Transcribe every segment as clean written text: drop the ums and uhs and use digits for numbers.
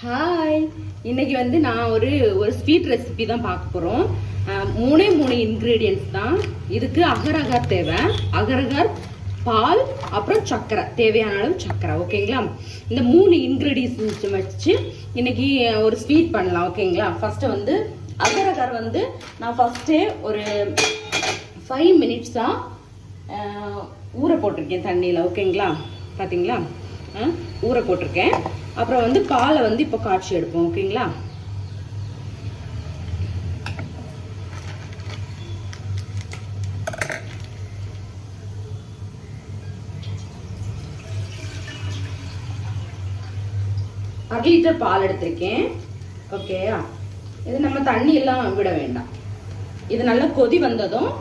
Hi, இன்னைக்கு வந்து நான் ஒரு ஸ்வீட் ரெசிபி தான் பார்க்க போகிறோம். மூணு இன்க்ரீடியன்ஸ் தான் இதுக்கு. அகர் அகர் தேவை, அகர் அகர், பால், அப்புறம் சர்க்கரை, தேவையான அளவு சர்க்கரை. ஓகேங்களா? இந்த 3 இன்க்ரீடியன்ஸ் வச்சு இன்னைக்கு ஒரு ஸ்வீட் பண்ணலாம். ஓகேங்களா? ஃபர்ஸ்ட் வந்து அகர் அகர் வந்து நான் ஃபர்ஸ்டே ஒரு 5 மினிட்ஸாக ஊற போட்டிருக்கேன் தண்ணியில். ஓகேங்களா? பார்த்தீங்களா? ஊற போட்டிருக்கேன். அப்புறம் வந்து பாலை வந்து இப்போ காய்ச்சி எடுப்போம். ஓகேங்களா? அரை லிட்டர் பால் எடுத்திருக்கேன். ஓகேயா? இது நம்ம தண்ணி எல்லாம் விட வேண்டாம். இது நல்லா கொதி வந்ததும்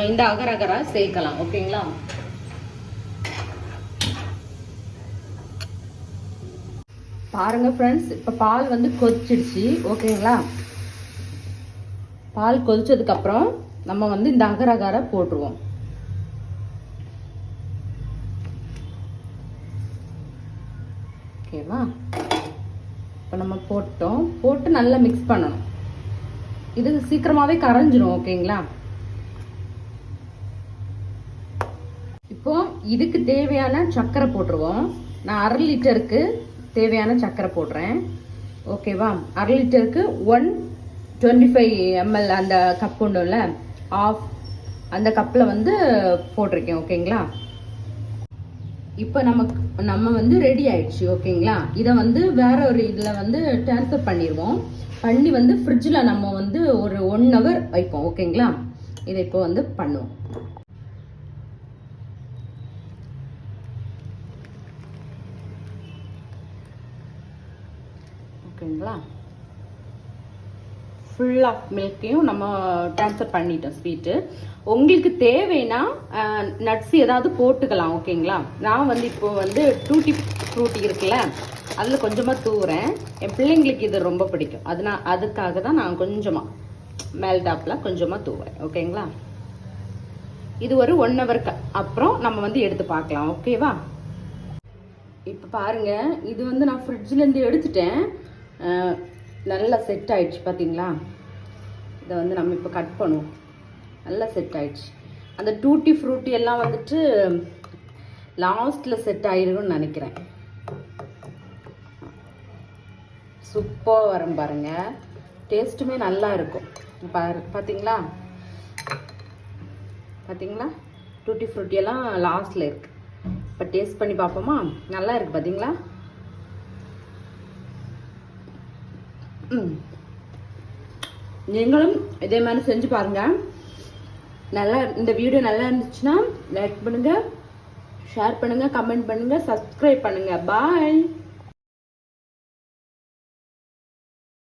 இந்த அகர் அகரா சேர்க்கலாம். ஓகேங்களா? பாருங்க ஃப்ரெண்ட்ஸ், இப்போ பால் வந்து கொதிச்சிடுச்சு. ஓகேங்களா? பால் கொதிச்சதுக்கு அப்புறம் நம்ம வந்து இந்த அகர் அகரை போட்டுருவோம். ஓகேவா? இப்போ நம்ம போட்டு நல்லா மிக்ஸ் பண்ணணும். இது சீக்கிரமாவே கரைஞ்சிரும். ஓகேங்களா? இப்போ இதுக்கு தேவையான சர்க்கரை போட்டுருவோம். நான் அரை லிட்டருக்கு தேவையான சர்க்கரை போடுறேன். ஓகேவா? அரை லிட்டருக்கு 125 ml அந்த கப் உண்டுல, ஆஃப் அந்த கப்பில் வந்து போட்டிருக்கேன். ஓகேங்களா? இப்போ நம்ம வந்து ரெடி ஆயிடுச்சு. ஓகேங்களா? இதை வந்து வேற ஒரு இதில் வந்து ட்ரான்ஸ்ஃபர் பண்ணிடுவோம். பண்ணி வந்து ஃப்ரிட்ஜில் நம்ம வந்து ஒரு 1 hour வைப்போம். ஓகேங்களா? இதை இப்போ வந்து பண்ணுவோம். ஓகேங்களா? ஃபுல் ஆஃப் மில்க்கையும் நம்ம ட்ரான்ஸ்ஃபர் பண்ணிட்டோம் ஸ்வீட்டு. உங்களுக்கு தேவைன்னா நட்ஸ் ஏதாவது போட்டுக்கலாம். ஓகேங்களா? நான் வந்து இப்போ வந்து டூட்டி ஃப்ரூட்டி இருக்குல்ல, அதில் கொஞ்சமாக தூவுறேன். என் பிள்ளைங்களுக்கு இது ரொம்ப பிடிக்கும். அதுக்காக தான் நான் கொஞ்சமாக மேல் டாப்பில் கொஞ்சமாக தூவுறேன். ஓகேங்களா? இது ஒரு 1 hour அப்புறம் நம்ம வந்து எடுத்து பார்க்கலாம். ஓகேவா? இப்போ பாருங்க, இது வந்து நான் ஃப்ரிட்ஜ்லேருந்து எடுத்துட்டேன். நல்லா செட் ஆயிடுச்சு. பார்த்தீங்களா? இதை வந்து நம்ம இப்போ கட் பண்ணுவோம். நல்லா செட் ஆயிடுச்சு. அந்த டூட்டி ஃப்ரூட்டி எல்லாம் வந்துட்டு லாஸ்ட்டில் செட் ஆயிருக்கும்னு நினைக்கிறேன். சூப்பராக வரும் பாருங்க. டேஸ்ட்டுமே நல்லா இருக்கும். பார்த்தீங்களா? பார்த்தீங்களா? டூட்டி ஃப்ரூட்டி எல்லாம் லாஸ்ட்டில் இருக்கு. இப்போ டேஸ்ட் பண்ணி பார்ப்போமா? நல்லா இருக்கு. பார்த்தீங்களா? நீங்களும் இதே மாதிரி செஞ்சு பாருங்க. இந்த வீடியோ நல்லா இருந்துச்சுன்னா லைக் பண்ணுங்க, ஷேர் பண்ணுங்க, கமெண்ட் பண்ணுங்க, சப்ஸ்கிரைப் பண்ணுங்க. பாய்.